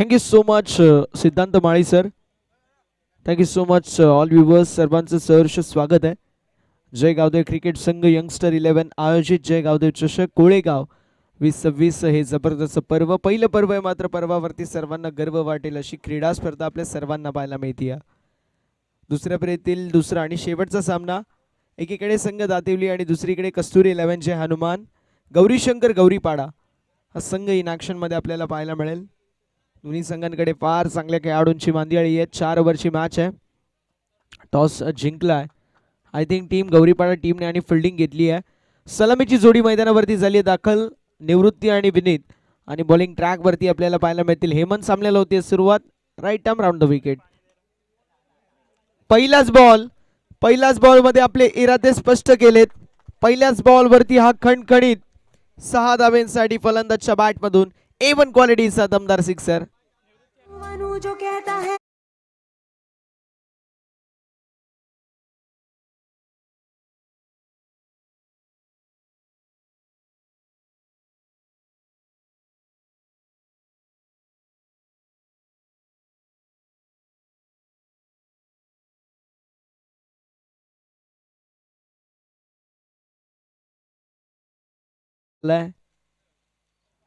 Thank you so much Siddhant Mali sir. Thank you so much all viewers. सर्वांचं सहर्ष स्वागत आहे. जय गावदेव क्रिकेट संघ यंगस्टर 11 आयोजित जय गावदेव चषक कोळेगाव 2026 हे जबरदस्त पर्व. पहिलं पर्व आहे, मात्र पर्वावरती सर्वांना गर्व वाटेल अशी क्रीडा स्पर्धा आपल्या सर्वांना पाहायला मिळते. दुसऱ्या फेरीतील दुसरा आणि शेवटचा सामना, एकीकडे संघ दातिवली आणि दुसरीकडे कस्तुरी 11 जे हनुमान गौरीशंकर गौरीपाडा हा संघ इन ॲक्शन मध्ये आपल्याला पाहायला मिळेल. दोन्ही संघांकडे फार चांगल्या खेळाडूंची मांदियाळी आहे. 4 ओव्हरची मॅच आहे. टॉस जिंकलाय आय थिंक टीम गौरीपाडा टीमने आणि फिल्डिंग घेतली आहे. सलामीची जोडी मैदानावरती झाली आहे दाखल. निवृत्ती आणि विनीत आणि बॉलिंग ट्रॅक वरती आपल्याला पाहायला मिळतील. हेमंत सामन्याला होती सुरुवात. Right arm round the wicket. पहिल्याच बॉल मध्ये आपले इरादे स्पष्ट केलेत. पहिल्याच बॉल वरती हा खणखणीत 6 धाब्यांसाठी फलंदाजच्या बॅट मधून A1 क्वालिटीचा दमदार सिक्सर. जो कहता है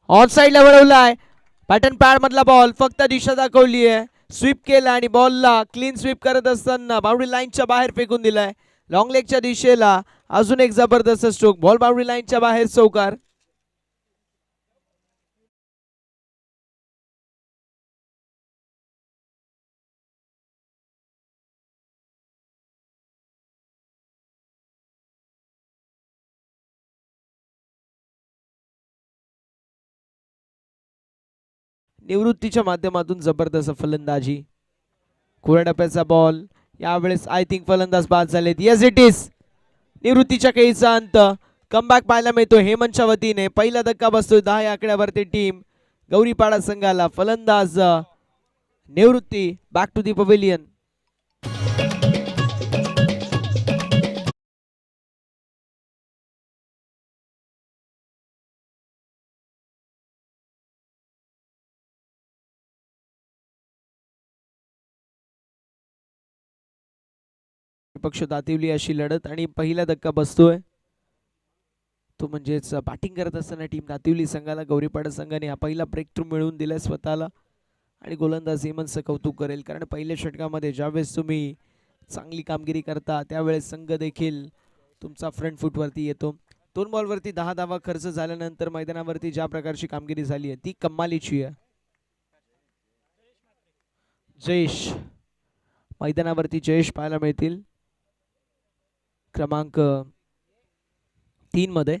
ऑन साइडला वळवलाय. पॅटर्न पॅड मधला बॉल फक्त दिशा दाखवली आहे. स्वीप केला आणि बॉलला क्लीन स्वीप करत असताना बाउंड्री लाईनच्या बाहेर फेकून दिलाय. लॉंग लेगच्या दिशेला अजून एक जबरदस्त स्ट्रोक. बॉल बाउंड्री लाईनच्या बाहेर चौकार. निवृत्तीच्या माध्यमातून जबरदस्त फलंदाजी. खुल्या टप्प्याचा बॉल. यावेळेस आय थिंक फलंदाज बाद झालेत. Yes it is. निवृत्तीच्या खेळीचा अंत. कमबॅक पाहायला मिळतो हेमंतच्या वतीने. पहिला धक्का बसतोय 10 या आकड्यावरती टीम गौरीपाडा संघाला. फलंदाज निवृत्ती बॅक टू दी पवेलियन. पक्ष दातिवली अशी लढत आणि पहिला धक्का बसतोय तो म्हणजेच बॅटिंग करत असताना टीम दातिवली संघाला गौरीपाडा संघाने हा पहिला ब्रेक थ्रू मिळवून दिलाय स्वतःला. आणि गोलंदाज हेमंतचं कौतुक करेल, कारण पहिल्या षटकामध्ये ज्यावेळेस तुम्ही चांगली कामगिरी करता त्यावेळेस संघ देखील तुमचा फ्रंट फुटवरती येतो. 2 बॉलवरती 10 धावा खर्च झाल्यानंतर मैदानावरती ज्या प्रकारची कामगिरी झाली आहे ती कमालीची आहे. जयेश मैदानावरती जयेश पाहायला मिळतील क्रमांक 3 मध्ये.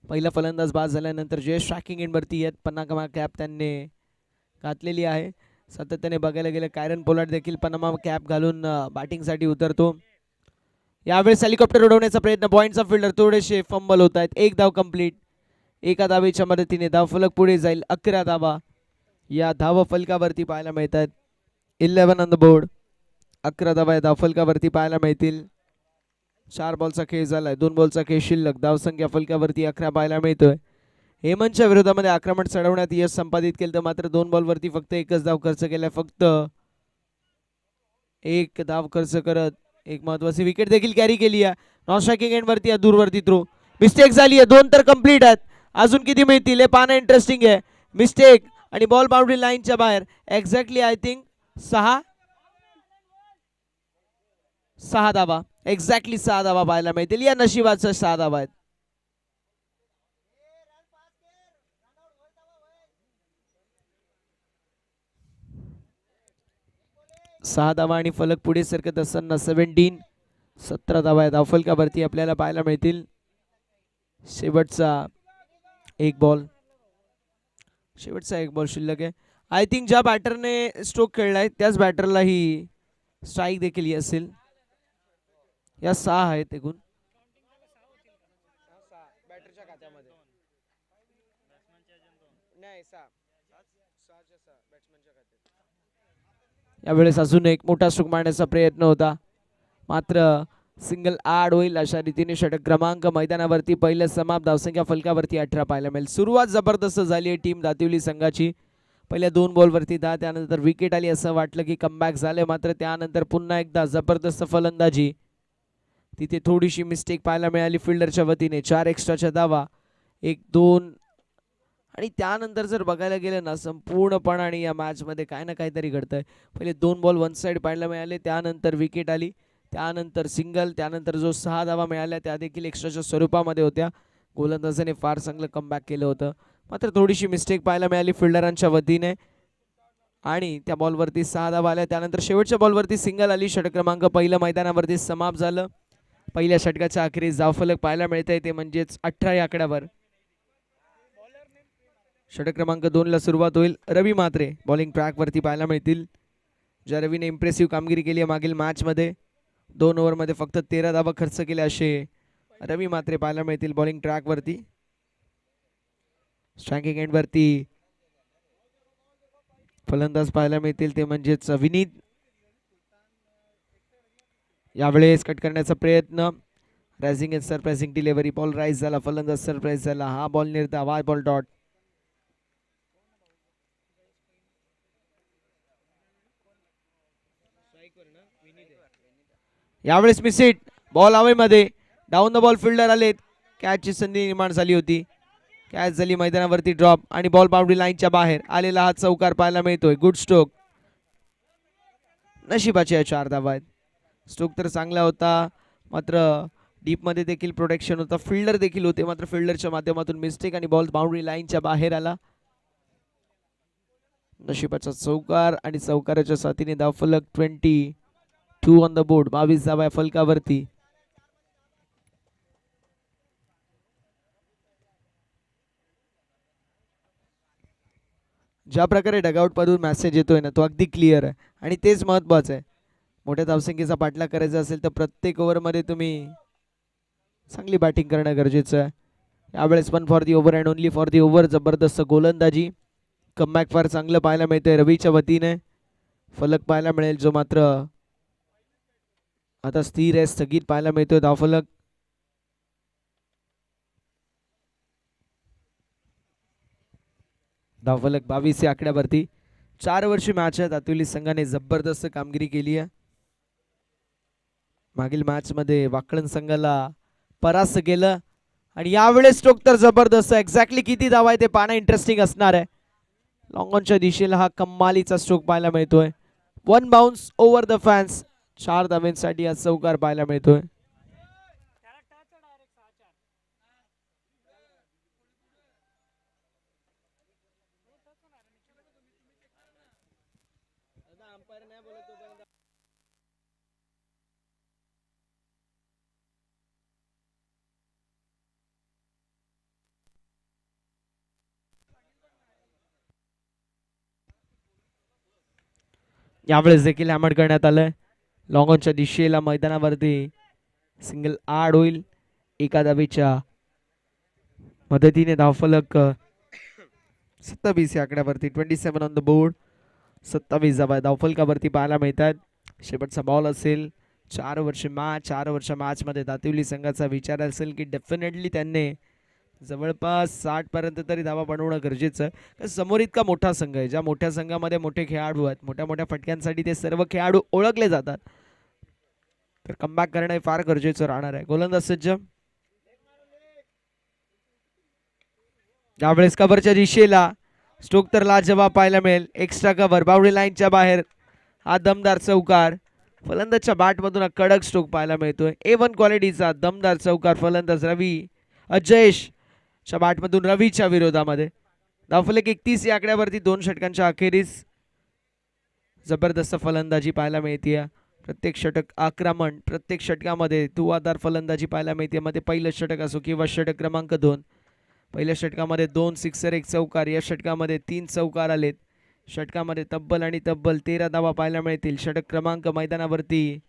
पहिला फलंदाज बाद झाल्यानंतर जयेश ट्रॅकिंग एंडवरती आहेत. पनामा कॅप त्यांनी घातलेली आहे. सातत्याने बघायला गेलं कायरन पोलार्ड देखील पनामा कॅप घालून बॅटिंगसाठी उतरतो. यावेळेस हेलिकॉप्टर उडवण्याचा प्रयत्न. पॉईंटचा फिल्डर थोडेसे फंबल होत आहेत. 1 धाव कंप्लीट. एका धावेच्या मदतीने धावफलक पुढे जाईल. 11 धावा या धावफलकावरती पाहायला मिळतात. 11 ऑन द बोर्ड. 11 धावा या धावफलकावरती पाहायला मिळतील. 4 बॉलचा खेळ झालाय. 2 बॉलचा खेळ शिल्लक. धावसंख्या फलकावरती 11 पाहायला मिळतोय. हेमंतच्या विरोधामध्ये आक्रमण चढवण्यात यश संपादित केलं, तर मात्र 2 बॉलवरती फक्त 1च धाव खर्च केलाय. फक्त 1 धाव खर्च करत एक महत्वाची विकेट देखील कॅरी केली आहे. नॉन स्ट्रायकिंग एंडवरती दूरवरती थ्रो. मिस्टेक झाली आहे. 2 तर कंप्लीट आहेत. अजून किती मिळतील हे पाहणं इंटरेस्टिंग आहे. मिस्टेक आणि बॉल बाउंड्री लाईनच्या बाहेर. एक्झॅक्टली आय थिंक 6 धावा. एक्झॅक्टली 6 धावा पाहायला मिळतील. या नशिबाचं 6 धावा आहेत. सहा धावा आणि फलक पुढे सरकत असताना 17 धावा या धावफलकावरती आपल्याला पाहायला मिळतील. शेवटचा एक बॉल शिल्लक आहे. आय थिंक ज्या बॅटरने स्ट्रोक खेळलाय त्याच बॅटरला ही स्ट्राईक देखील असेल. या 6 आहेत एकूण. यावेळेस अजून एक मोठा स्ट्रोक मारण्याचा प्रयत्न होता, मात्र सिंगल आड होईल अशा रीतीने षटक क्रमांक मैदानावरती पहिलं समाप्त. धावसंख्या फलकावरती 18 पाहायला मिळेल. सुरुवात जबरदस्त झाली आहे टीम दातिवली संघाची. पहिल्या 2 बॉलवरती 10, त्यानंतर विकेट आली असं वाटलं की कमबॅक झाले, मात्र त्यानंतर पुन्हा एकदा जबरदस्त फलंदाजी. तिथे थोडीशी मिस्टेक पाहायला मिळाली फिल्डरच्या वतीने. 4 एक्स्ट्राच्या धावा, 1-2. आणि त्यानंतर जर बघायला गेलं ना संपूर्णपणाने या मॅचमध्ये काय ना काहीतरी घडतंय. पहिले 2 बॉल वन साईड पाहायला मिळाले, त्यानंतर विकेट आली, त्यानंतर सिंगल, त्यानंतर जो 6 धावा मिळाल्या त्या देखील एक्स्ट्राच्या स्वरूपामध्ये होत्या. गोलंदाजाने फार चांगलं कमबॅक केलं होतं, मात्र थोडीशी मिस्टेक पाहायला मिळाली फिल्डरांच्या वतीने आणि त्या बॉलवरती 6 धावा आल्या. त्यानंतर शेवटच्या बॉलवरती सिंगल आली. षटक क्रमांक पहिलं मैदानावरती समाप्त झालं. पहिल्या षटकाच्या अखेरीस धावफलक पाहायला मिळतंय ते म्हणजेच 18 या आकड्यावर. षटक क्रमांक 2 ला सुरुवात होईल. रवी म्हात्रे बॉलिंग ट्रॅकवरती पाहायला मिळतील. ज्या रवीने इम्प्रेसिव्ह कामगिरी केली आहे मागील मॅचमध्ये. 2 ओव्हरमध्ये फक्त 13 धावा खर्च केल्या असे रवी म्हात्रे पाहायला मिळतील बॉलिंग ट्रॅकवरती. स्ट्रायकिंग एंडवरती फलंदाज पाहायला मिळतील ते म्हणजेच विनीत. यावेळेस कट करण्याचा प्रयत्न, rising and surprising delivery. Ball rise झाला, फलंदाज सरप्राईज झाला. हा बॉल निर्धाव, हा बॉल डॉट. यावेळेस मिस हिट, बॉल हवेमध्ये, डाऊन द बॉल फिल्डर आलेत. कॅचची संधी निर्माण झाली होती, कॅच झाली मैदानावरती ड्रॉप आणि बॉल बाउंड्री लाईनच्या बाहेर आलेला हा चौकार पाहायला मिळतोय. Good stroke. नशिबाच्या 4 धावा आहेत. स्ट्रोक तर चांगला होता, मात्र डीपमध्ये देखील प्रोटेक्शन होता, फिल्डर देखील होते, मात्र फिल्डरच्या माध्यमातून मिस्टेक आणि बॉल बाउंड्री लाईनच्या बाहेर आला. नशिबाचा चौकार आणि चौकाराच्या साथीने धावफलक 22 ऑन द बोर्ड. 22 धावा फलकावरती. ज्या प्रकारे डगआउट मधून मेसेज येतोय ना तो अगदी क्लिअर आहे आणि तेच महत्त्वाचं आहे. मोठ्या धावसंख्येचा पाठलाग करायचा असेल तर प्रत्येक ओव्हरमध्ये तुम्ही चांगली बॅटिंग करणं गरजेचं आहे. यावेळेस पण for the over and only for the over जबरदस्त गोलंदाजी. कमबॅक फार चांगलं पाहायला मिळतंय रवीच्या वतीने. फलक पाहायला मिळेल जो मात्र आता स्थिर आहे, स्थगित पाहायला मिळतोय धावफलक. धावफलक 22 या आकड्यावरती. 4 वर्षी मॅच आहे. दातुली संघाने जबरदस्त कामगिरी केली आहे. मागील मॅच मध्ये वाकळण संघाला परास्त केलं आणि यावेळेस स्ट्रोक तर जबरदस्त. एक्झॅक्टली किती धावा आहे ते पाहणं इंटरेस्टिंग असणार आहे. लॉंग ऑनच्या दिशेला हा कमालीचा स्ट्रोक पाहायला मिळतोय. 1 बाउन्स ओव्हर द फॅन्स. 4 धावांसाठी हा चौकार पाहायला मिळतोय. यावेळेस देखील हॅमर करण्यात आलंय. लॉंग ऑनच्या दिशेला मैदानावरती सिंगल आड होईल. एका धावेच्या मदतीने धावफलक 27 या आकड्यावरती. 27 ऑन द बोर्ड. 27 धावा धावफलकावरती पाहायला मिळतात. शेवटचा बॉल असेल. 4 वर्ष मॅच. 4 वर्ष मॅच मध्ये दातिवली संघाचा विचार असेल की डेफिनेटली त्यांनी जवळपास 60 पर्यंत तरी धावा बनवणं गरजेचं आहे. समोर इतका मोठा संघ आहे, ज्या मोठ्या संघामध्ये मोठे खेळाडू आहेत, मोठ्या मोठ्या फटक्यांसाठी ते सर्व खेळाडू ओळखले जातात. तर कमबॅक करणं हे फार गरजेचं राहणार आहे. गोलंदाज सज्ज. यावेळेस कव्हरच्या दिशेला स्ट्रोक तर लाजवाब पाहायला मिळेल. एक्स्ट्रा कव्हर, बाउंड्री लाईनच्या बाहेर हा दमदार चौकार. फलंदाजच्या बॅटमधून हा कडक स्ट्रोक पाहायला मिळतोय. A1 क्वालिटीचा दमदार चौकार. फलंदाज रवी अजयेश च्या बॅटमधून रवीच्या विरोधामध्ये. धावफलक 31 या आकड्यावरती. 2 षटकांच्या अखेरीस जबरदस्त फलंदाजी पाहायला मिळते. प्रत्येक षटक आक्रमण, प्रत्येक षटकामध्ये धुवाधार फलंदाजी पाहायला मिळते. मध्ये पहिलं षटक असो किंवा षटक क्रमांक 2. पहिल्या षटकामध्ये 2 सिक्सर 1 चौकार. या षटकामध्ये 3 चौकार आलेत. षटकामध्ये तब्बल आणि तब्बल 13 धावा पाहायला मिळतील. षटक क्रमांक मैदानावरती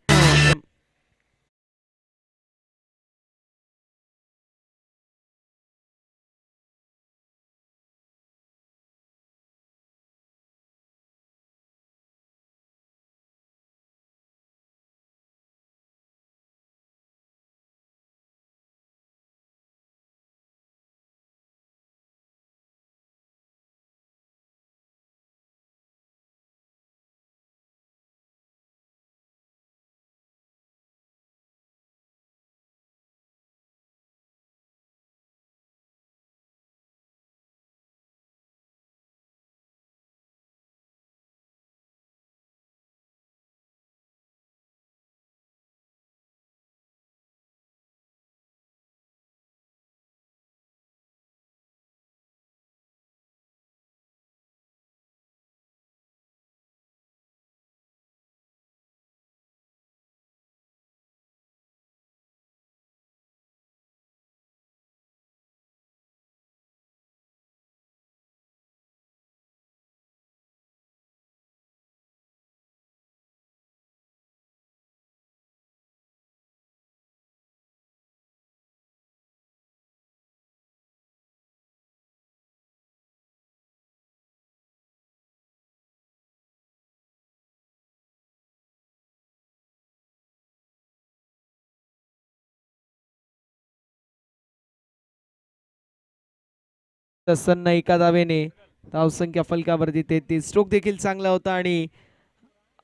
असताना एका धावेने धावसंख्या फलकावरती 33. स्ट्रोक देखील चांगला होता आणि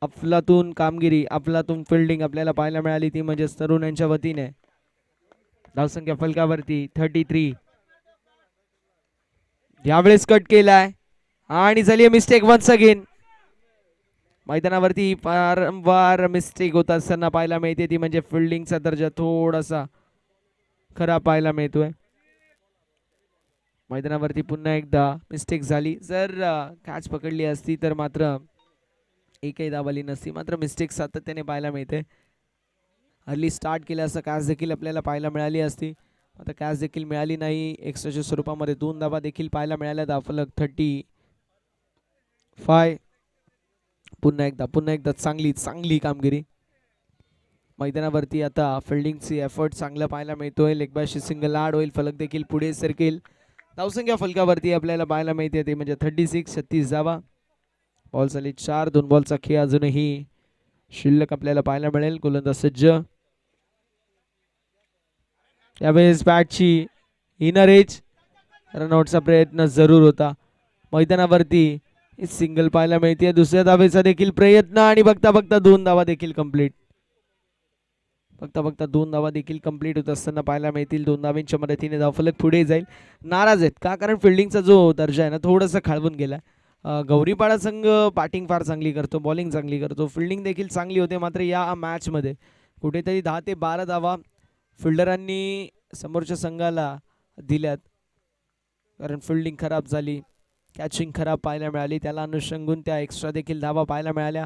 अफलातून कामगिरी, अफलातून फिल्डिंग आपल्याला पाहायला मिळाली, ती म्हणजे तरुणांच्या वतीने. धावसंख्या फलकावरती 33. यावेळेस कट केलाय आणि झाली मिस्टेक वन्स अगेन. मैदानावरती वारंवार मिस्टेक होत असताना पाहायला मिळते, ती म्हणजे फिल्डिंगचा दर्जा थोडासा खराब पाहायला मिळतोय. मैदानावरती पुन्हा एकदा मिस्टेक झाली. जर कॅच पकडली असती तर मात्र एकही धाव आली नसती, मात्र मिस्टेक सातत्याने पाहायला मिळते. अर्ली स्टार्ट केलं असं कॅच देखील आपल्याला पाहायला मिळाली असती, आता कॅच देखील मिळाली नाही. एक्स्ट्राच्या स्वरूपामध्ये 2 धावा देखील पाहायला मिळाल्या. धावफलक 35. पुन्हा एकदा चांगली कामगिरी. मैदानावरती आता फिल्डिंगची एफर्ट चांगला पाहायला मिळतोय. लेगबाशी सिंगल आड होईल, फलक देखील पुढे सरकेल. धावसंख्या फलकावरती आपल्याला पाहायला मिळते, ते म्हणजे 36. 36 धावा. बॉल झाली 4. 2 बॉलचा खेळ अजूनही शिल्लक आपल्याला पाहायला मिळेल. गोलंदाज सज्ज. यावेळेस बॅटची इनर एज, रनआउटचा प्रयत्न जरूर होता. मैदानावरती सिंगल पाहायला मिळते. दुसऱ्या धावेचा देखील प्रयत्न आणि बघता बघता 2 धावा देखील कंप्लीट. बघता 2 धावा देखील कंप्लीट होत असताना पाहायला मिळतील. 2 धावांच्या मदतीने धावफलक पुढे जाईल. नाराज आहेत का? कारण फिल्डिंगचा जो दर्जा आहे ना, थोडासा खाळवून गेला. गौरीपाडा संघ बॅटिंग फार चांगली करतो, बॉलिंग चांगली करतो, फिल्डिंग देखील चांगली होते. मात्र या मॅचमध्ये कुठेतरी 10 ते 12 धावा फिल्डरांनी समोरच्या संघाला दिल्यात, कारण फिल्डिंग खराब झाली, कॅचिंग खराब पाहायला मिळाली. त्याला अनुषंगून त्या एक्स्ट्रा देखील धावा पाहायला मिळाल्या.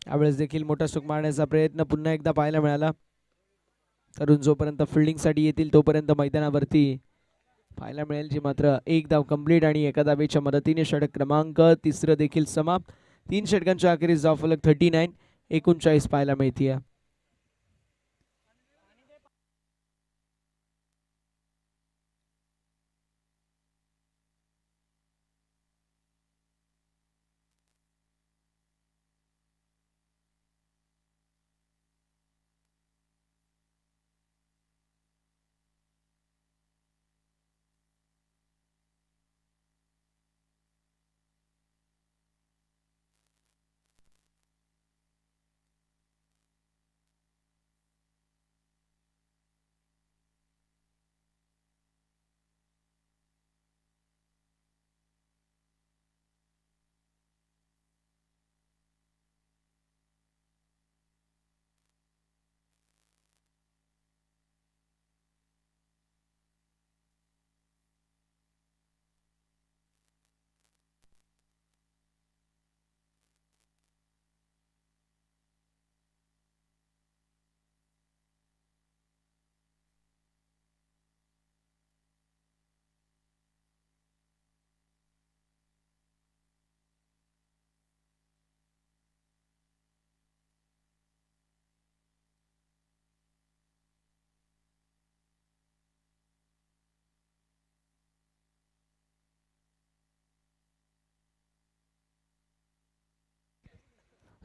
यावेळेस देखील मोठा स्ट्रोक मारण्याचा प्रयत्न पुन्हा एकदा पाहायला मिळाला. तरुण जोपर्यंत फिल्डिंगसाठी येतील तोपर्यंत मैदानावरती पाहायला मिळेल, जी मात्र 1 धाव कंप्लीट आणि एका धावेच्या मदतीने षटक क्रमांक 3 देखील समाप्त. 3 षटकांच्या अखेरीस धावफलक 39. 39 पाहायला मिळते.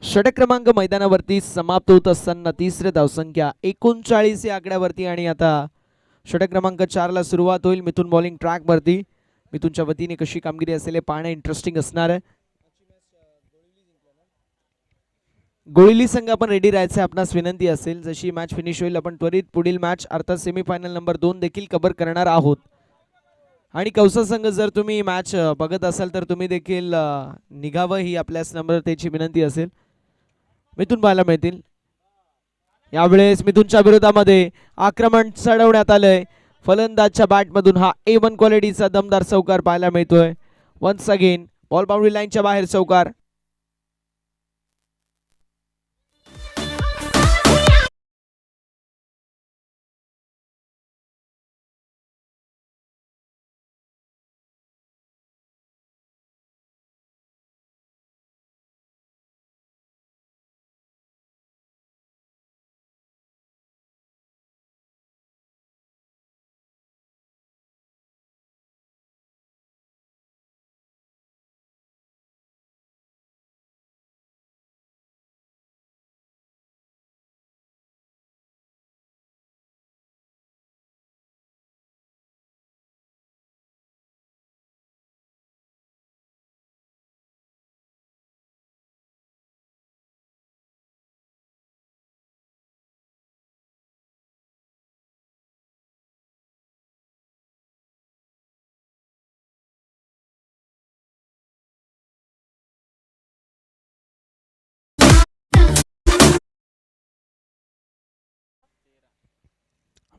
षटक क्रमांक मैदानावरती समाप्त होत असताना तिसरे धावसंख्या 39 या आकड्यावरती. आणि आता षटक क्रमांक 4 ला सुरुवात होईल. मिथून बॉलिंग ट्रॅक वरती. मिथूनच्या वतीने कशी कामगिरी असेल हे पाहणं इंटरेस्टिंग असणार आहे. गोळिली संघ आपण रेडी राहायचं आपणास विनंती असेल. जशी मॅच फिनिश होईल आपण त्वरित पुढील मॅच अर्थात सेमीफायनल नंबर 2 देखील कव्हर करणार आहोत. आणि कौसा संघ जर तुम्ही मॅच बघत असाल तर तुम्ही देखील निघावं ही आपल्यास नम्रतेची विनंती असेल. मिथून पाहायला मिळतील. यावेळेस मिथूनच्या विरोधामध्ये आक्रमण चढवण्यात आलंय. फलंदाजच्या बॅटमधून हा A1 क्वालिटीचा दमदार चौकार पाहायला मिळतोय. वन्स अगेन बॉल बाउंड्री लाईनच्या बाहेर चौकार.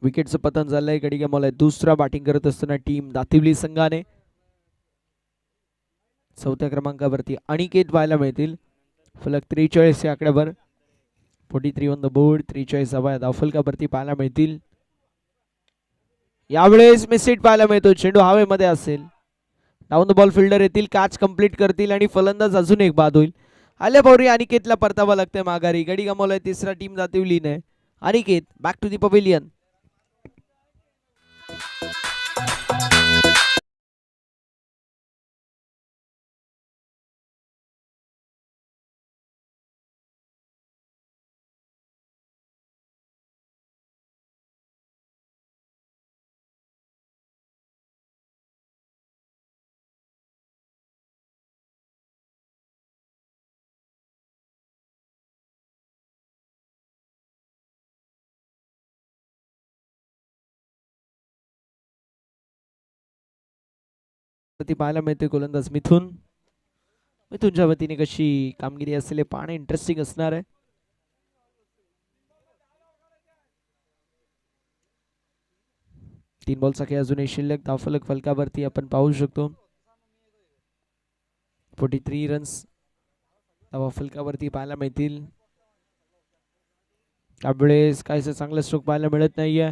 विकेटचं पतन झालंय. गडी गमावलाय दुसरा बॅटिंग करत असताना टीम दातिवली संघाने. चौथ्या क्रमांकावरती अनिकेत पाहायला मिळतील. फलक 43 या आकड्यावर. 43 ऑन द बोर्ड. 43 धावा धावफलकावरती पाहायला मिळतील. यावेळेस मिस हिट पाहायला मिळतो. चेंडू हवेमध्ये असेल. डाऊन द बॉल फिल्डर येतील, कॅच कंप्लीट करतील आणि फलंदाज अजून एक बाद होईल. आल्या बावरी अनिकेतला परतावा लागतंय माघारी. गडी गमावलाय तिसरा टीम दातिवलीने. Aniket back to the pavilion. पाहायला मिळते गोलंदाज मिथुन. मिथुनच्या वतीने कशी कामगिरी असेल हे पाहणे इंटरेस्टिंग असणार आहे. तीन बॉलचा खेळ अजूनही शिल्लक. धावफलक फलकावरती आपण पाहू शकतो 43 रन्स धावा फलकावरती पाहायला मिळतील. त्यावेळेस काहीच चांगलं स्ट्रोक पाहायला मिळत नाहीये.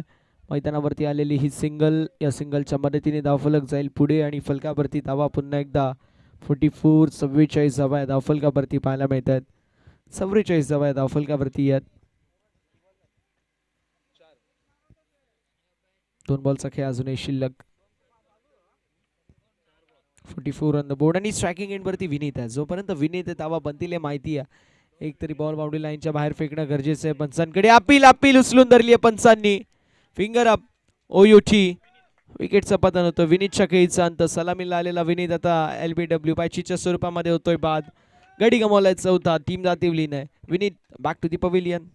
मैदानावरती आलेली ही सिंगल, या सिंगलच्या मदतीने धावफलक जाईल पुढे आणि फलकावरती धावा पुन्हा एकदा 44 44 धावा धावफलकावरती पाहायला मिळतात. 44 धावा धावफलकावरती आहेत. दोन बॉलचा खेळ अजूनही शिल्लक. 44 ऑन द बोर्ड आणि स्ट्रायकिंग एंड वरती विनीत आहे. जोपर्यंत विनीत धावा बनतील माहिती आहे एक तरी बॉल बाउंड्री लाईनच्या बाहेर फेकणं गरजेचं आहे. पंचांकडे अपील उचलून धरली आहे पंचांनी. Finger up out. विकेटचं पतन होतं. विनीतच्या खेळीचा अंत. सलामीला आलेला विनीत आता LBW पायचीच्या स्वरूपामध्ये होतोय बाद. गडी गमावलाय चौथा टीम दातिवलीने. Vineet back to the pavilion.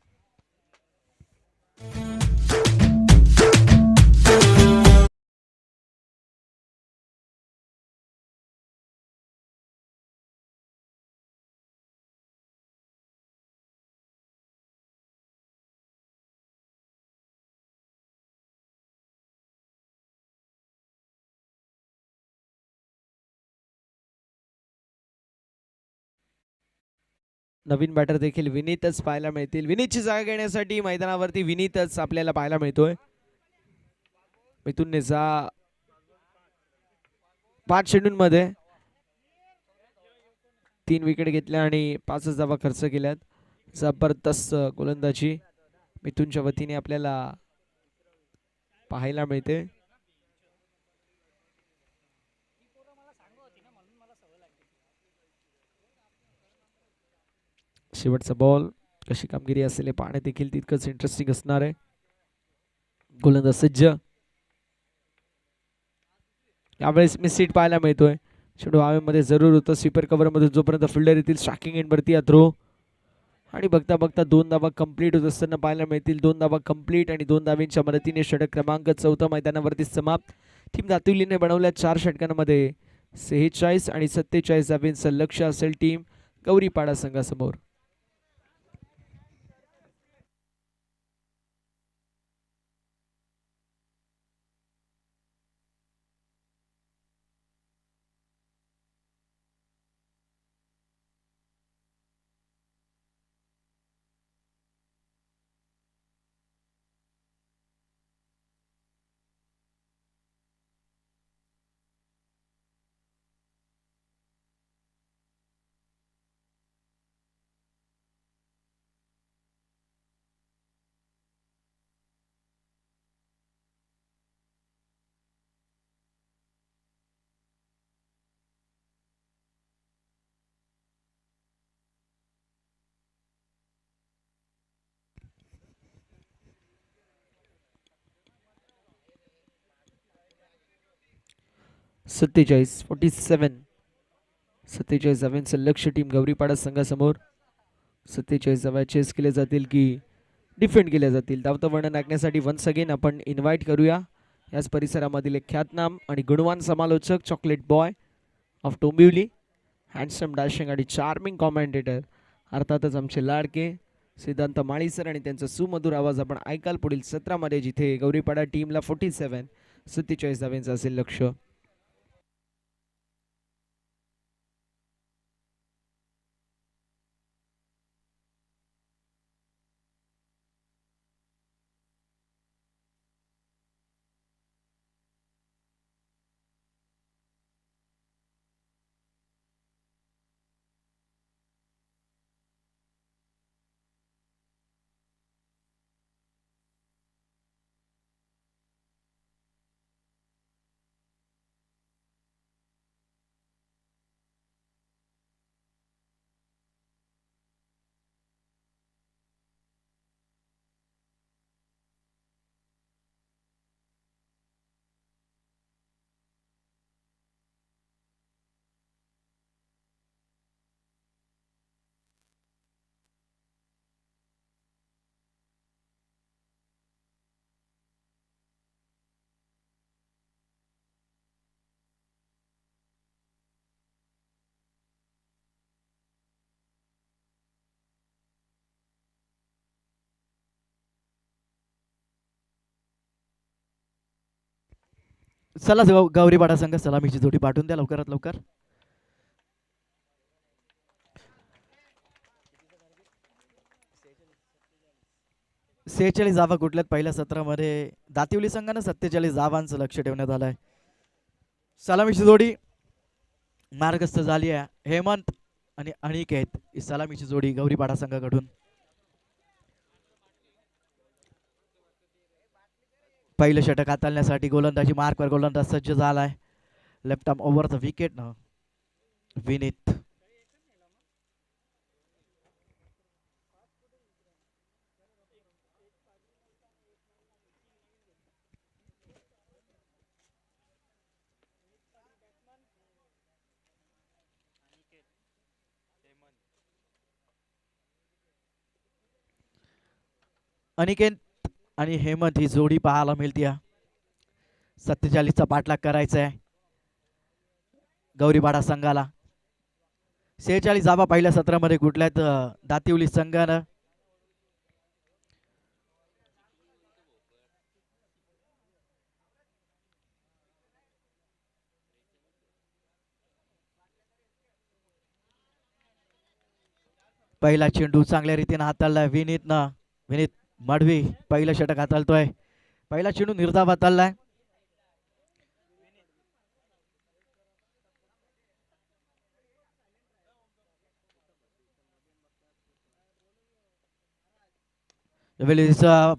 नवीन बॅटर देखील विनीतच पाहायला मिळतील. विनीतची जागा घेण्यासाठी मैदानावरती विनीतच आपल्याला पाहायला मिळतोय. मिथुनने 5 चेंडूंमध्ये 3 विकेट घेतल्या आणि 5 धावा खर्च केल्यात. जबरदस्त गोलंदाजी मिथुनच्या वतीने आपल्याला पाहायला मिळते. शेवटचा बॉल कशी कामगिरी असेल पाहणे देखील तितकंच इंटरेस्टिंग असणार आहे. गोलंदाज सज्ज. यावेळेस मिस हिट पाहायला मिळतोय. चेंडू हवेमध्ये जरूर होतं. स्वीपर कव्हर मध्ये जोपर्यंत फिल्डर येतील स्ट्रायकिंग एंड वरती थ्रो आणि बघता बघता 2 धावा कंप्लीट होत असताना पाहायला मिळतील. 2 धावा कंप्लीट आणि 2 धावींच्या मदतीने षटक क्रमांक 4 मैदानावरती समाप्त. टीम दातिवलीने बनवल्या 4 षटकांमध्ये 46 आणि 47 धावींचं लक्ष असेल टीम गौरीपाडा संघासमोर. सत्तेचाळीस 47 धाव्यांचं लक्ष टीम गौरीपाडा संघासमोर. 47 धावा चेस केल्या जातील की डिफेंड केल्या जातील. धावतं वर्णन ऐकण्यासाठी वन्स अगेन आपण इन्व्हाइट करूया याच परिसरामधील एक ख्यातनाम आणि गुणवान समालोचक chocolate boy of Dombivli, handsome dashing आणि चार्मिंग कॉमेंटेटर अर्थातच आमचे लाडके सिद्धांत माळी सर आणि त्यांचा सुमधुर आवाज आपण ऐकाल पुढील सत्रामध्ये, जिथे गौरीपाडा टीमला 47 धाव्यांचं असेल लक्ष. चला गौरीपाडा संघ सलामीची जोडी पाठवून द्या लवकरात लवकर. सेहेचाळीस धावा कुठल्यात पहिल्या सत्रामध्ये दातिवली संघानं 47 धावांचं लक्ष ठेवण्यात आलंय. सलामीची जोडी मार्गस्थ झाली आहे. हेमंत आणि अनिकेत ही सलामीची जोडी गौरीपाडा संघाकडून. पहिलं षटक हाताळण्यासाठी गोलंदाजी मार्कवर गोलंदाज सज्ज झालाय. Left arm over the wicket न विनीत. अनिकेत आणि हेमंत ही जोडी पाहायला मिळते. 47चा पाठलाग करायचा आहे गौरीपाडा संघाला. 46 धावा पहिल्या सत्रामध्ये कुठल्यात दातिवली संघानं. पहिला चेंडू चांगल्या रीतीने हाताळलाय विनीत मडवी पहिलं षटक हाताळतोय. पहिला चेंडू निर्धाव हाताळलाय.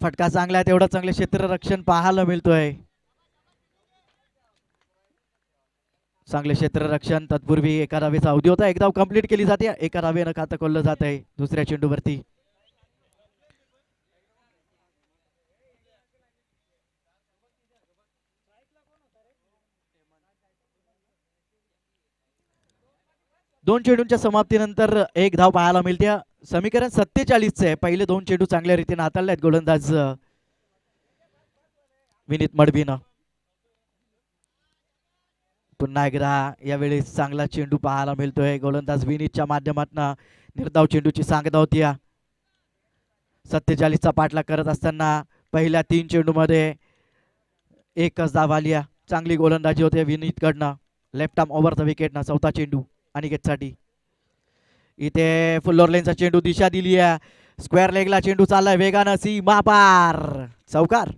फटका चांगला आहे, तेवढं चांगलं क्षेत्ररक्षण पाहायला मिळतोय. चांगले क्षेत्ररक्षण. तत्पूर्वी एका धावेचा अवधी होता. एक धाव कंप्लीट केली जाते. एका धावेनं खातं खोललं जात आहे दुसऱ्या चेंडूवरती. दोन चेंडूंच्या समाप्तीनंतर एक धाव पाहायला मिळते. समीकरण 47 आहे. पहिले दोन चेंडू चांगल्या रीतीने हाताळले आहेत गोलंदाज विनीत मडवीनं. पुन्हा एकदा यावेळी चांगला चेंडू पाहायला मिळतोय. गोलंदाज विनीतच्या माध्यमातून निर्धाव चेंडूची सांगता होती. 47चा पाठलाग करत असताना पहिल्या 3 चेंडूमध्ये एकच धाव आली. चांगली गोलंदाजी होते विनीतकडनं. लेफ्ट आर्म ओव्हर द विकेटनं चौथा चेंडू अनिकेतसाठी. इथे फुल्लोर लेनचा चेंडू दिशा दिली आहे. स्क्वेअर लेगला चेंडू चाललाय वेगानं. सीमा पार चौकार.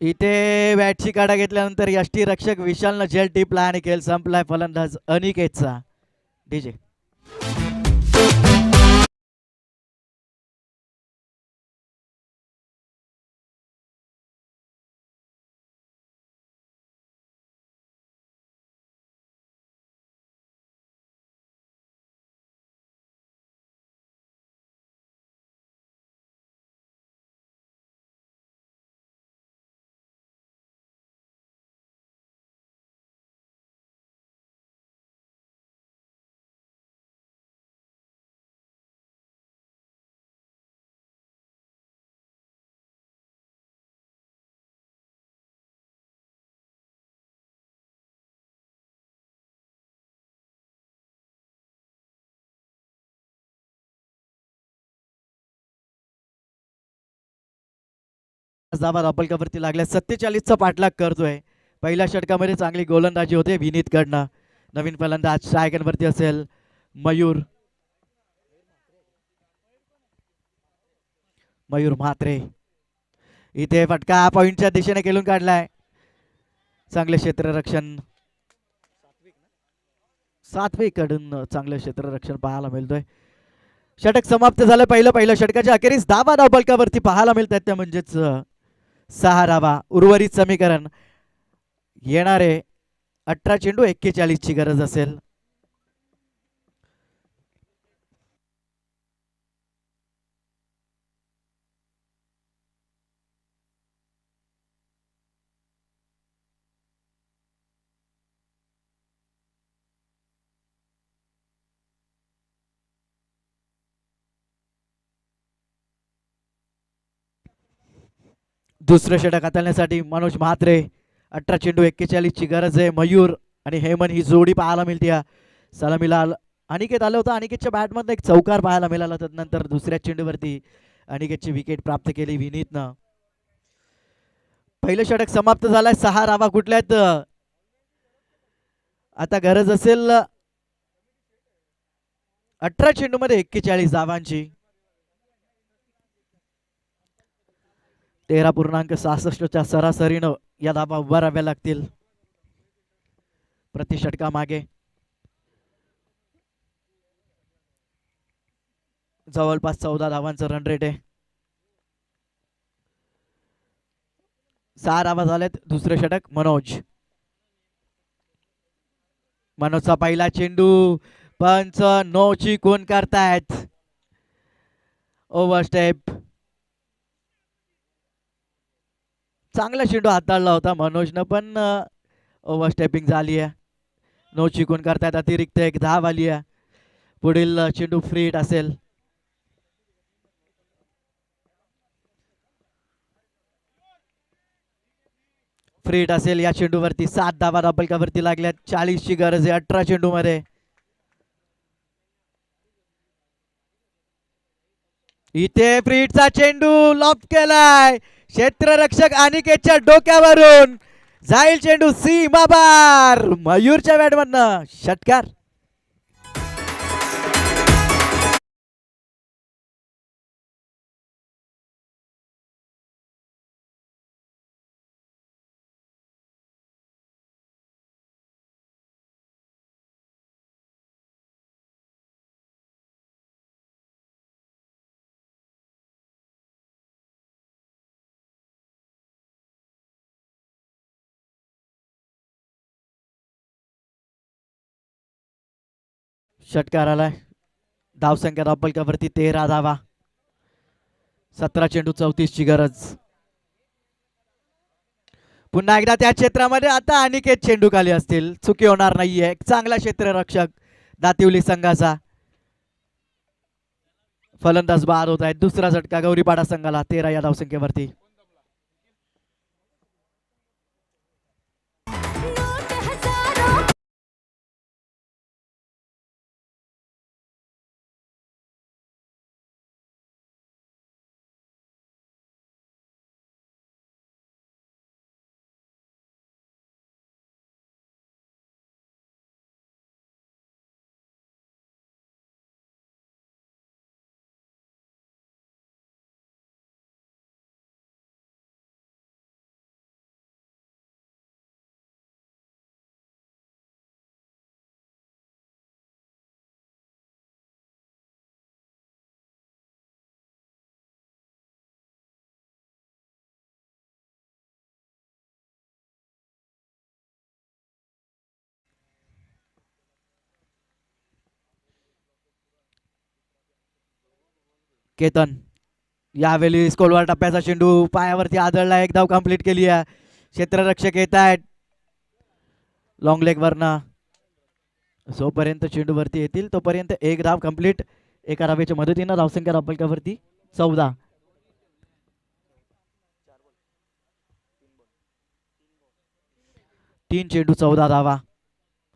इथे बॅटची काढा घेतल्यानंतर यष्टीरक्षक विशालनं झेल टिपला आणि खेळ संपलाय फलंदाज अनिकेतचा. डीजे धावा धापलकावरती लागल्या. 47चा पाठलाग करतोय. पहिल्या षटकामध्ये चांगली गोलंदाजी होते विनीतकडनं. नवीन फलंदाज स्ट्रायकरवरती असेल मयूर म्हात्रे. इथे फटका पॉइंटच्या दिशेने खेळून काढलाय. चांगले क्षेत्ररक्षण सात्विक कडून चांगलं क्षेत्ररक्षण पाहायला मिळतोय. षटक समाप्त झालं. पहिल्या षटकाच्या अखेरीस धावा धावपलकावरती पाहायला मिळतात त्या म्हणजेच 6 धावा. उर्वरित समीकरण येणारे 18 चेंडू 41 ची गरज असेल. दुसरं षटक हाताळण्यासाठी मनोज म्हात्रे. 18 चेंडू 41 ची गरज आहे. मयूर आणि हेमन ही जोडी पाहायला मिळते. सलामीला अनिकेत आलं होतं. अनिकेतच्या बॅटमधनं एक चौकार पाहायला मिळाला. त्यानंतर दुसऱ्या चेंडूवरती अनिकेतची विकेट प्राप्त केली विनीतनं. पहिलं षटक समाप्त झालंय. 6 धावा कुठल्यात. आता गरज असेल 18 चेंडू मध्ये 41 धावांची. 13.66च्या सरासरीनं या धावा उभाराव्या लागतील प्रति षटका मागे. जवळपास 14 धावांचं रन रेट आहे. 6 धावा झाल्यात. दुसरे षटक मनोजचा पहिला चेंडू. पंच नो ची कोण करतायत. ओव्हरस्टेप. चांगला चेंडू हाताळला होता मनोजनं पण ओव्हरस्टेपिंग झाली आहे. नो चिकून करतायत. अतिरिक्त एक धाव आली आहे. पुढील चेंडू फ्री हिट असेल. फ्री हिट असेल या चेंडूवरती. 7 धावा धापलकावरती लागल्यात. 40 ची गरज आहे 18 चेंडू मध्ये. इथे फ्री हिटचा चेंडू लॉफ्ट केलाय. क्षेत्ररक्षक अनिकेतच्या डोक्यावरून जाईल चेंडू सीमाबार. मयूरच्या बॅटमधनं षटकार. षटकार आलाय. धावसंख्या धापलकावरती 13 धावा. 17 चेंडू 34 ची गरज. पुन्हा एकदा त्या क्षेत्रामध्ये आता अनिकेत चेंडू खाली असतील. चुकी होणार नाहीये. चांगला क्षेत्ररक्षक दातिवली संघाचा. फलंदाज बाद होत आहेत. दुसरा झटका गौरीपाडा संघाला 13 या धावसंख्येवरती. केतन यावेळी स्कोलवर टप्प्याचा चेंडू पायावरती आदळला. एक धाव कंप्लीट केली आहे. क्षेत्ररक्षक येत आहेत लॉंग लेग वरना. जोपर्यंत चेंडूवरती येतील तोपर्यंत एक धाव कंप्लीट. एका धावेच्या मदतीनं धावसंख्या धापलकावरती 14. 3 चेंडू 14 धावा.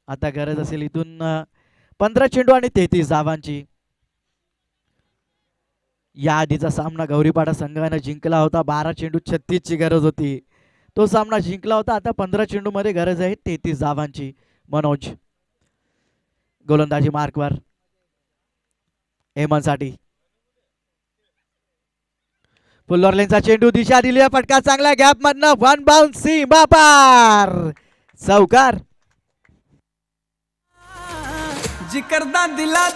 आता गरज असेल इथून 15 चेंडू आणि 33 धावांची. या आधीचा सामना गौरीपाडा संघाने जिंकला होता. 12 चेंडू 36 ची गरज होती. तो सामना जिंकला होता. आता 15 चेंडू मध्ये गरज आहे 33 धावांची. मनोज गोलंदाजी मार्कवर. हेमंतसाठी फुल्लर लेनचा चेंडू दिशा दिली आहे. फटका चांगला गॅप मधनं वन बाउन्स सीमा पार. चौकार. जिकरदा दिला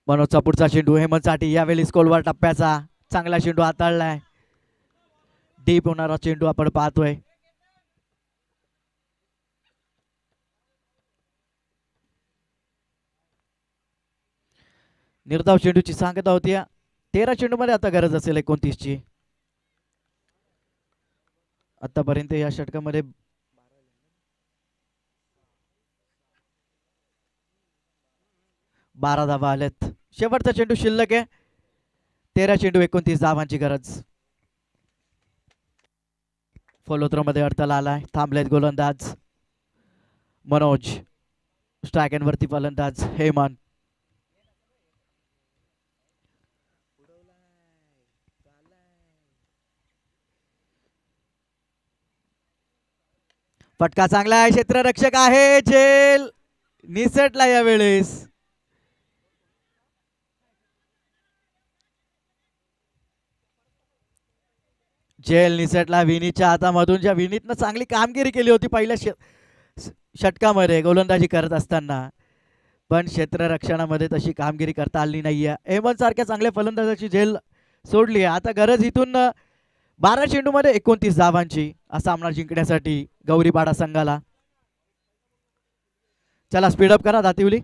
मनोजचा पुढचा चेंडू हेमंतसाठी. यावेळी स्कोलवर टप्प्याचा चांगला चेंडू हाताळलाय. डीप होणारा चेंडू आपण पाहतोय. निर्धाव चेंडूची सांगता होती. 13 चेंडू मध्ये आता गरज असेल 29 ची. आतापर्यंत या षटकामध्ये 12 धावा आल्यात. शेवटचा चेंडू शिल्लक आहे. 13 चेंडू 29 धावांची गरज. फॉलोथ्रो मध्ये अडथळा आलाय. थांबलेत गोलंदाज मनोज. स्ट्राईक एंड वरती फलंदाज हेमंत. फटका चांगला आहे. क्षेत्ररक्षक आहे झेल निसटला यावेळेस. झेल निसटला विनीच्या हातामधून. ज्या विनीतनं चांगली कामगिरी केली होती पहिल्या षटकामध्ये गोलंदाजी करत असताना, पण क्षेत्ररक्षणामध्ये तशी कामगिरी करता आली नाहीये. हेमंत सारख्या चांगल्या फलंदाजाची झेल सोडली आहे. आता गरज इथून 12 चेंडू मध्ये 29 धावांची हा सामना जिंकण्यासाठी गौरीपाडा संघाला. चला स्पीडअप करा दातिवली.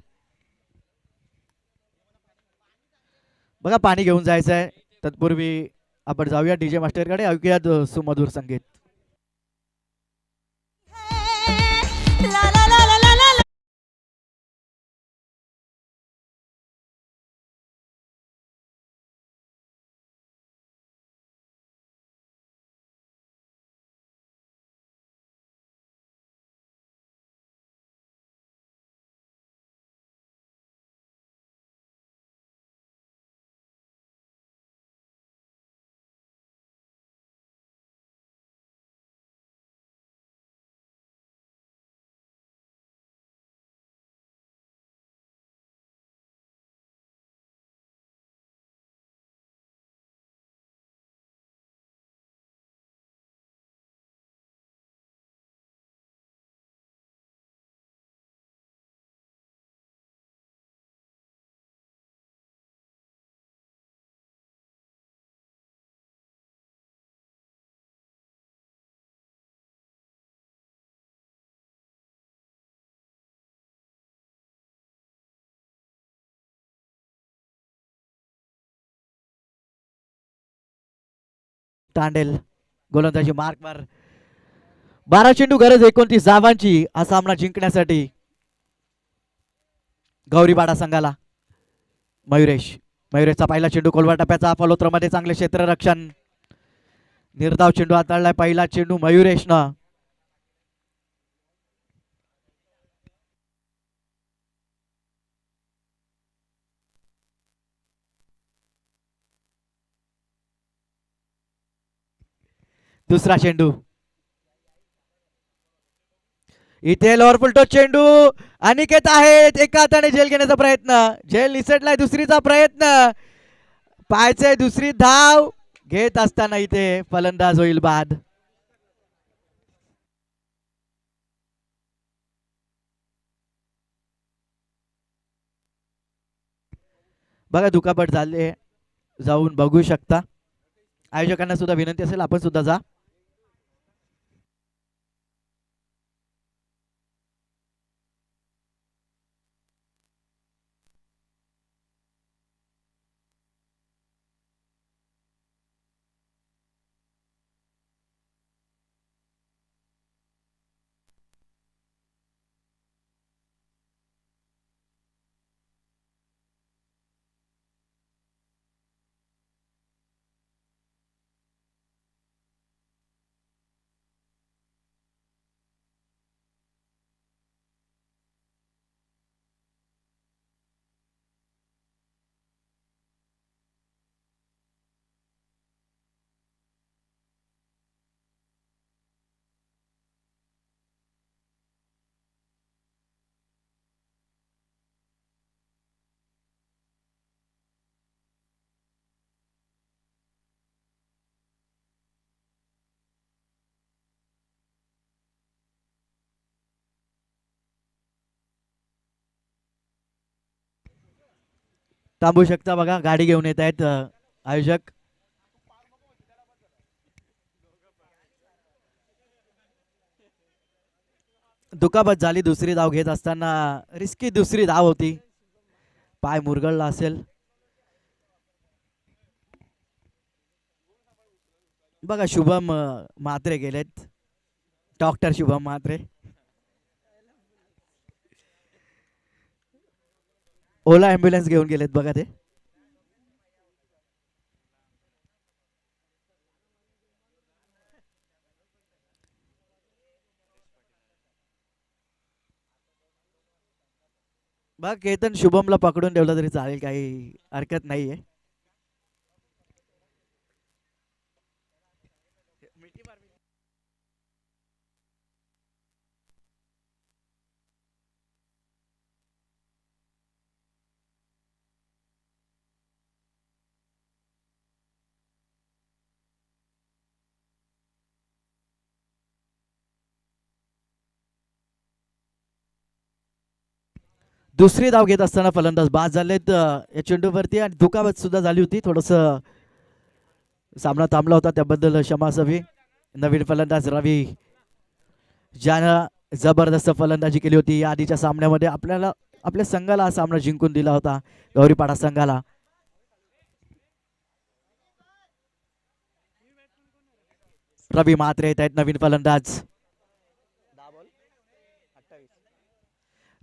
बघा पाणी घेऊन जायचं आहे. तत्पूर्वी आपण जाऊया डीजे मास्टरकडे. ऐकूयात सुमधुर संगीत. तांडेल गोलंदाजी मार्कवर. 12 चेंडू गरज 29 धावांची हा सामना जिंकण्यासाठी गौरीपाडा संघाला. मयुरेशचा पहिला चेंडू कोलवा टप्प्याचा. फलोत्रमध्ये चांगले क्षेत्ररक्षण. निर्धाव चेंडू हाताळलाय. पहिला चेंडू मयुरेशनं. दुसरा चेंडू. इथे लोअर फुलटो चेंडू. अनिकेत आहेत एका हाताने झेल घेण्याचा प्रयत्न. झेल निसटलाय. दुसरीचा प्रयत्न. पाहायचंय दुसरी धाव घेत असताना इथे फलंदाज होईल बाद. बघा दुखापत झाले, जाऊन बघू शकता. आयोजकांना सुद्धा विनंती असेल आपण सुद्धा जा. थांबू शकता, बघा गाडी घेऊन येत आहेत आयोजक. दुखापत झाली दुसरी धाव घेत असताना, रिस्की दुसरी धाव होती, पाय मुरगळला असेल. बघा शुभम म्हात्रे गेलेत, डॉक्टर शुभम म्हात्रे. ओला ॲम्ब्युलन्स घेऊन गेलेत बघा ते. बघ केतन शुभमला पकडून ठेवलं तरी चालेल, काही हरकत नाहीये. दुसरी धाव घेत असताना फलंदाज बाद झालेत या चेंडूवरती, आणि दुखापत सुद्धा झाली होती. थोडस सामना थांबला होता, त्याबद्दल क्षमा असावी. नवीन फलंदाज रवी, ज्यानं जबरदस्त फलंदाजी केली होती या आधीच्या सामन्यामध्ये, आपल्याला आपल्या संघाला हा सामना जिंकून दिला होता, गौरीपाडा संघाला. रवी म्हात्रे येत आहेत नवीन फलंदाज.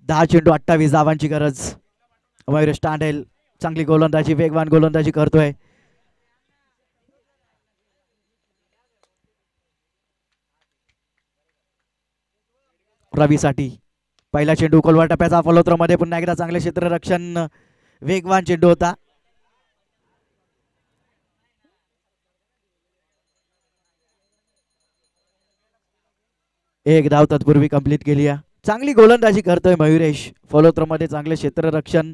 10 चेंडू 28 धावांची गरज. मयुरेश टांडेल चांगली गोलंदाजी, वेगवान गोलंदाजी करतोय. रवीसाठी पहिला चेंडू कोलवा टप्प्याचा, फलोत्रमध्ये पुन्हा एकदा चांगले क्षेत्ररक्षण, वेगवान चेंडू होता. एक धाव तत्पूर्वी कंप्लीट केली आहे. चांगली गोलंदाजी करतोय मयुरेश, फलोत्रमध्ये चांगले क्षेत्ररक्षण.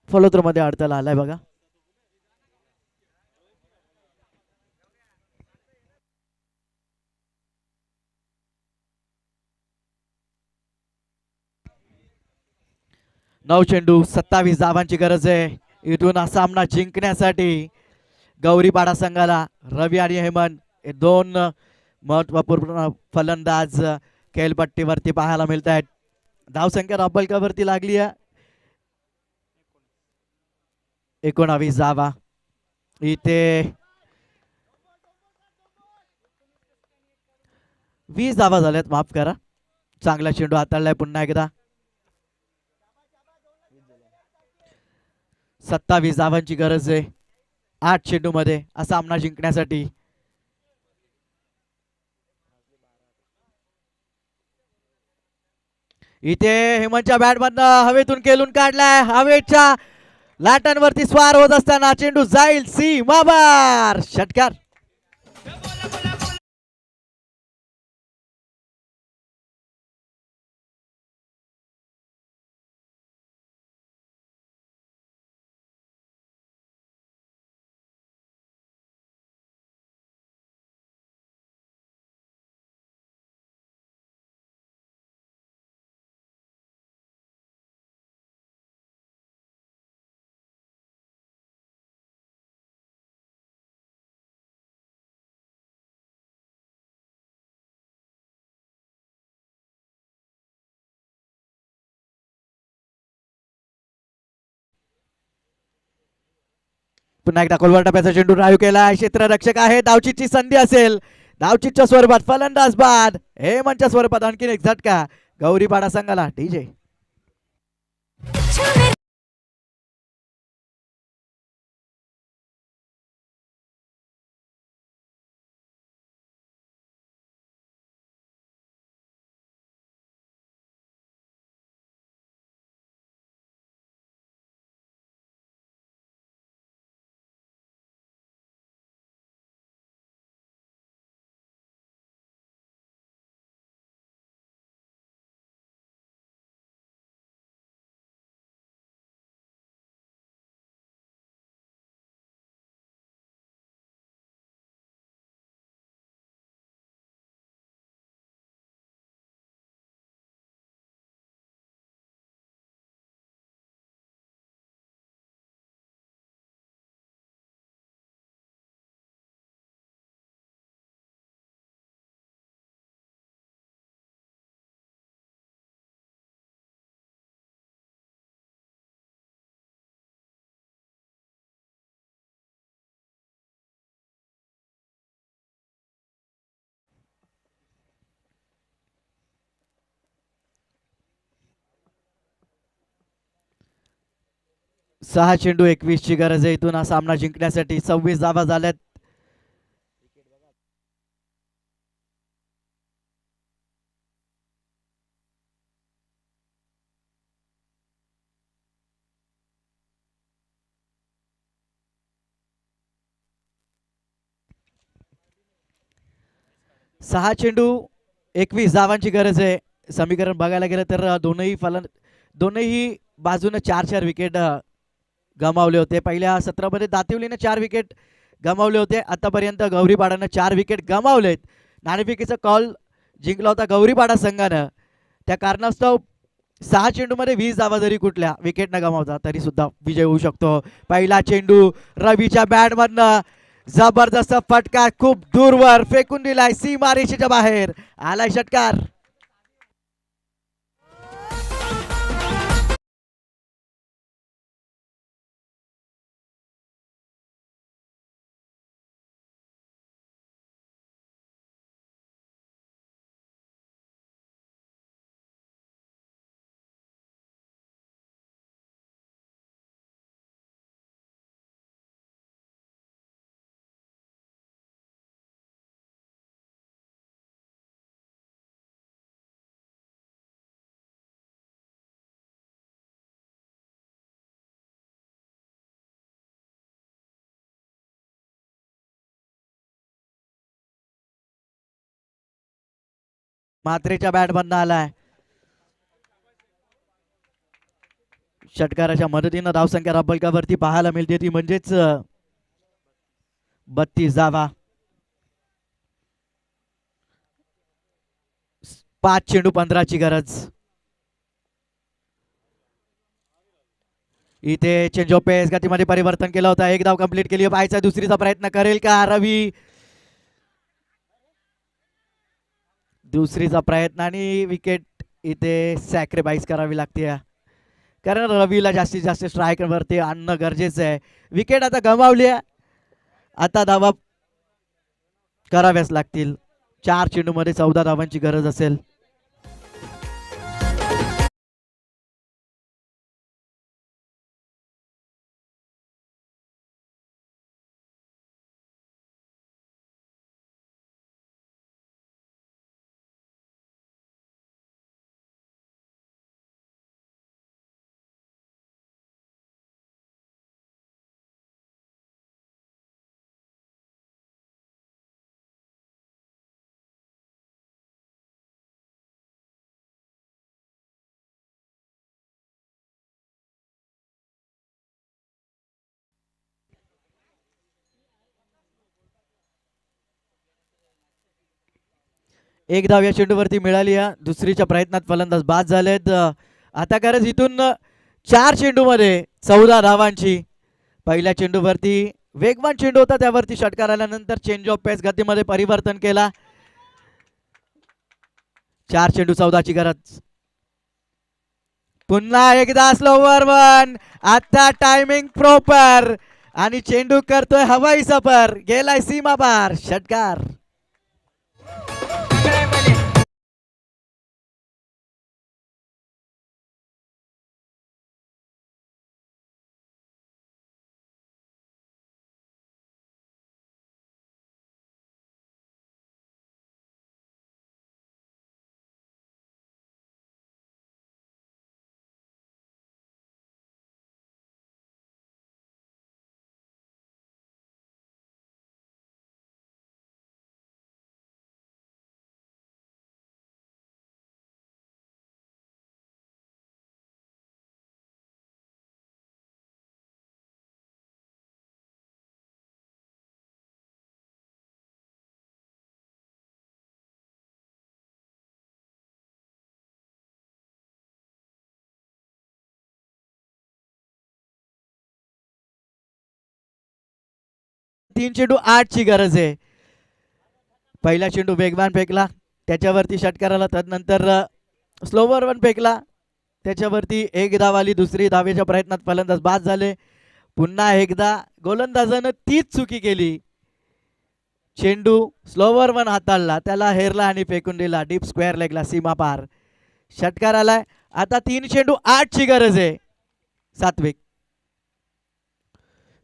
फलोत्रमध्ये अडथळा आलाय बघा. नऊ चेंडू 27 धावांची गरज आहे इथून हा सामना जिंकण्यासाठी. गौरीपाडा संघाला रवी आणि हेमंत हे दोन महत्वपूर्ण फलंदाज खेळपट्टीवरती पाहायला मिळत आहेत. धावसंख्या रब्बलकावरती लागली आहे, 19 धावा. इथे 20 धावा झाल्यात, माफ करा. चांगला चेंडू हाताळलाय पुन्हा एकदा. 27 धावांची गरज आहे 8 चेंडू मध्ये हा सामना जिंकण्यासाठी. इथे हेमंतच्या बॅटमधनं हवेतून केलून काढलाय, हवेच्या लाटांवरती स्वार होत असताना चेंडू जाईल सीमाबार. षटकार. पुन्हा एकदा खोलवर टप्प्याचा चेंडू ड्राईव्ह केला. क्षेत्ररक्षक आहे. धावचीची संधी असेल. धावचीच्या स्वरूपात फलंदाज बाद. हेमंतच्या स्वरूपात आणखीन एक झटका गौरीपाडा संघाला. डीजे सहा चेंडू 21 ची गरज आहे इथून हा सामना जिंकण्यासाठी. 26 धावा झाल्यात. सहा चेंडू 21 धावांची गरज आहे. समीकरण बघायला गेलं तर दोनही बाजूने 4-4 विकेट गमावले होते. पहिल्या सत्रामध्ये दातिवलीने 4 विकेट गमावले होते. आतापर्यंत गौरीपाडानं 4 विकेट गमावलेत. नाणेफेकीचा कॉल जिंकला होता गौरीपाडा संघानं. त्या कारणास्तव 6 चेंडूमध्ये 20 धावा जरी कुठल्या विकेट न गमावता तरी सुद्धा विजय होऊ शकतो. पहिला चेंडू रवीच्या बॅटमधनं जबरदस्त फटका खूप दूरवर फेकून दिलाय. सीमारेषेच्या बाहेर आलाय षटकार. म्हात्रेच्या बॅटमधनं आलाय. षटकाराच्या मदतीनं धावसंख्या रब्बलकावरती पाहायला मिळते ती म्हणजेच 32 धावा. 5 चेंडू 15 ची गरज. इथे चेंज ऑफ पेस गतीमध्ये परिवर्तन केलं होतं. एक धाव कंप्लीट केली पाहायचा. दुसरीचा प्रयत्न करेल का रवी. दुसरीचा प्रयत्न आणि विकेट इथे सॅक्रिफाईस करावी लागते कारण रवीला जास्तीत जास्त स्ट्राईक वरती आणणं गरजेचं आहे. विकेट आता गमावली आहे. आता धावा कराव्याच लागतील. 4 चेंडूमध्ये 14 धावांची गरज असेल. एक धाव या चेंडूवरती मिळाली आहे. दुसरीच्या प्रयत्नात फलंदाज बाद झालेत. आता गरज इथून 4 चेंडूमध्ये 14 धावांची. पहिल्या चेंडूवरती वेगवान चेंडू होता त्यावरती षटकार आल्यानंतर चेंज ऑफ पेस गतीमध्ये परिवर्तन केला. 4 चेंडू 14 ची गरज. पुन्हा एकदा स्लोवर वन. आता टायमिंग प्रॉपर. आणि चेंडू करतोय हवाई सफर, गेलाय सीमा पार, षटकार. तीन चेंडू 8 ची गरज आहे. पहिला चेंडू वेगवान फेकला, त्याच्यावरती षटकाराला, तदनंतर स्लोवर वन फेकला, त्याच्यावरती एक धाव आली. दुसरी धावेच्या प्रयत्नात फलंदाज बाद झाले. पुन्हा एकदा गोलंदाजानं तीच चुकी केली. चेंडू स्लोवर वन हाताळला, त्याला हेरला आणि फेकून दिला डीप स्क्वेअर लेगला, सीमा पार, षटकार आलाय. आता 3 चेंडू 8 ची गरज आहे. सात्विक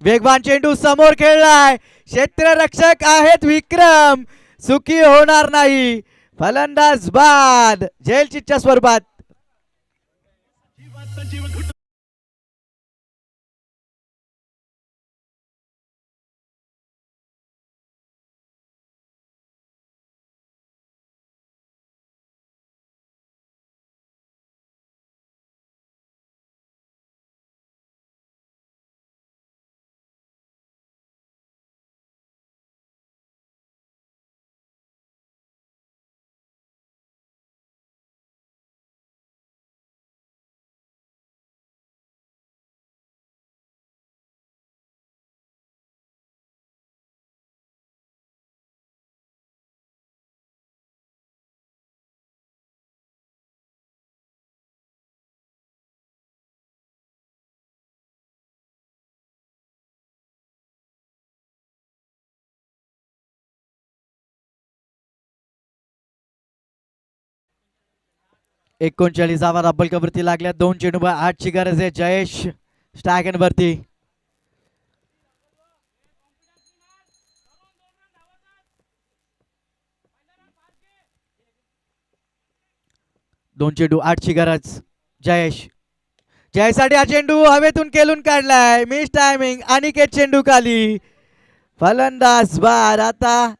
वेगवान चेंडू समोर खेळलाय, क्षेत्ररक्षक आहेत विक्रम, चुकी होणार नाही, फलंदाज बाद, झेलचीच्या स्वरूपात. एकोणचाळीस धावा दाबलकावरती लागल्या. 2 चेंडू 8 ची गरज आहे. जयेश स्टॅगन वरती. दोन चेंडू 8 ची गरज. जयेश, जयसाठी हा चेंडू हवेतून केलून काढलाय, मिस टायमिंग, अनिकेत चेंडू खाली, फलंदाज बाद. आता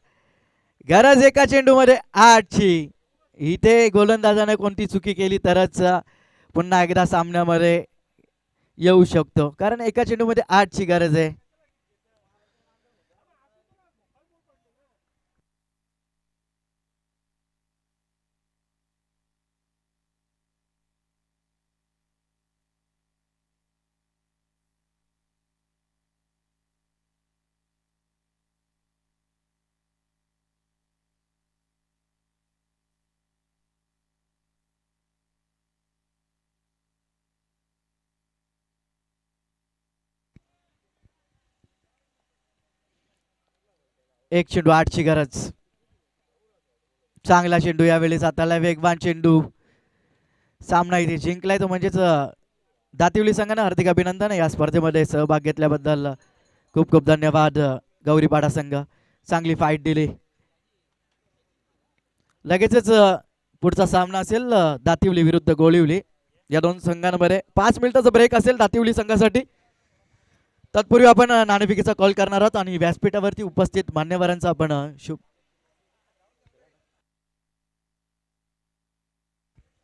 गरज एका चेंडू मध्ये 8 ची. इथे गोलंदाजाने कोणती चुकी केली तरच पुन्हा एकदा सामन्यामध्ये येऊ शकतो, कारण एका चेंडू मध्ये 8 ची गरज आहे. एक चेंडू 8 ची गरज. चांगला चेंडू यावेळी हाताला, वेगवान चेंडू. सामना इथे जिंकलाय तो म्हणजेच दातिवली संघाने हार्दिक अभिनंदन या स्पर्धेमध्ये सहभाग घेतल्याबद्दल. खूप खूप धन्यवाद. गौरीपाडा संघ चांगली फाईट दिली. लगेचच पुढचा सामना असेल दातिवली विरुद्ध गोळिवली. या दोन संघांमध्ये 5 मिनिटाचा ब्रेक असेल दातिवली संघासाठी. तत्पूर्वी आपण नाणेफेकीचा कॉल करणार आहोत आणि व्यासपीठावरती उपस्थित मान्यवरांचा आपण शुभ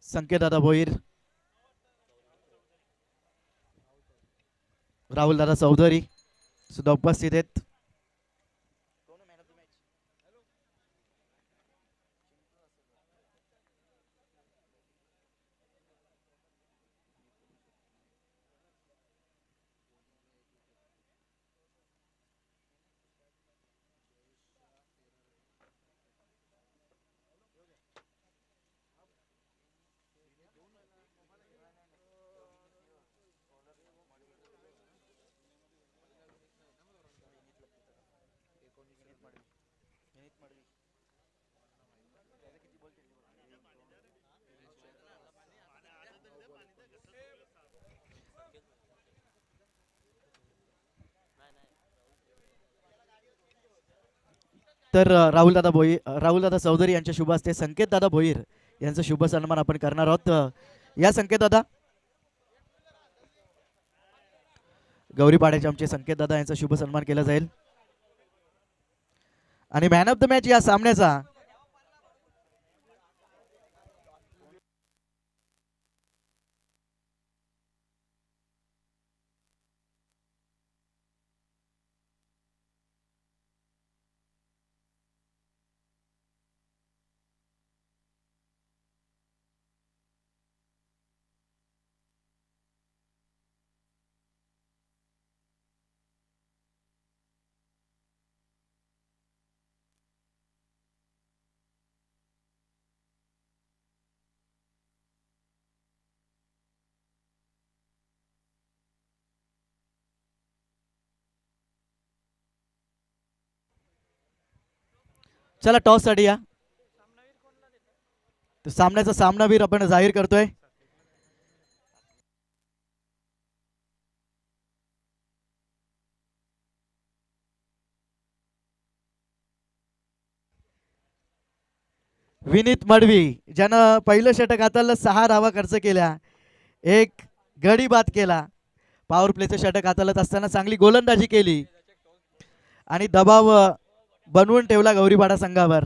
संकेत दादा भोईर, राहुल दादा चौधरी सुद्धा उपस्थित आहेत. तर राहुलदादा चौधरी यांच्या शुभ हस्ते संकेतदादा भोईर यांचा शुभ सन्मान आपण करणार आहोत. या संकेतदादा, गौरीपाड्याचे आमचे संकेतदादा यांचा शुभ सन्मान केला जाईल. आणि मॅन ऑफ द मॅच या सामन्याचा चला टॉस साठी या. तर सामन्याचा सामनावीर आपण जाहीर करतोय. विनीत मडवी, ज्यानं पहिलं षटक हाताळलं, 6 धावा खर्च केल्या, एक गडी बाद केला. पॉवर प्लेचं षटक हाताळत असताना चांगली गोलंदाजी केली आणि दबाव बनवून ठेवला गौरीपाडा संघावर.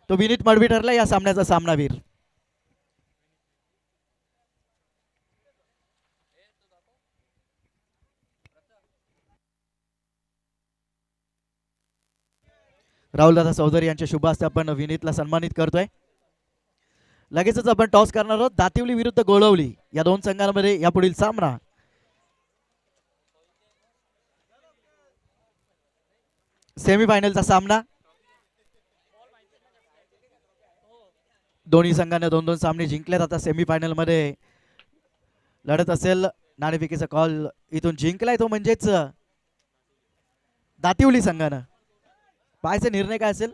तो विनीत मडवी ठरला या सामन्याचा सामनावीर. राहुलदादा चौधरी यांच्या शुभ हस्ते आपण विनीतला सन्मानित करतोय. लगेचच आपण टॉस करणार आहोत. दातिवली विरुद्ध गोळवली या दोन संघांमध्ये यापुढील सामना. सेमीफायनलचा सामना. दोन्ही संघांनी 2-2 सामने जिंकलेत. आता सेमीफायनल मध्ये लढत असेल. नाणेफेकीचा कॉल इथून जिंकलाय तो म्हणजेच दातिवली संघानं. पाहायचा निर्णय काय असेल.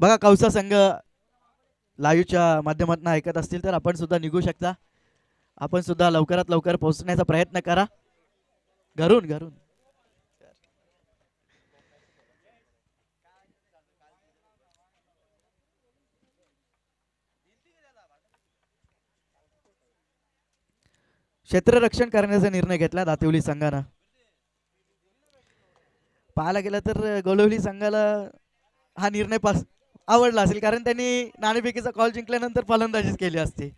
बघा, कौसा संघ लाईव्हच्या माध्यमातून ऐकत असतील तर आपण सुद्धा निघू शकता. आपण सुद्धा लवकरात लवकर पोहोचण्याचा प्रयत्न करा घरून घरून. क्षेत्ररक्षण करण्याचा निर्णय घेतला दातिवली संघानं. पाहायला गेलं तर गोळवली संघाला हा निर्णय आवडला असेल, कारण त्यांनी नाणेफेकीचा कॉल जिंकल्यानंतर फलंदाजीच केली असती.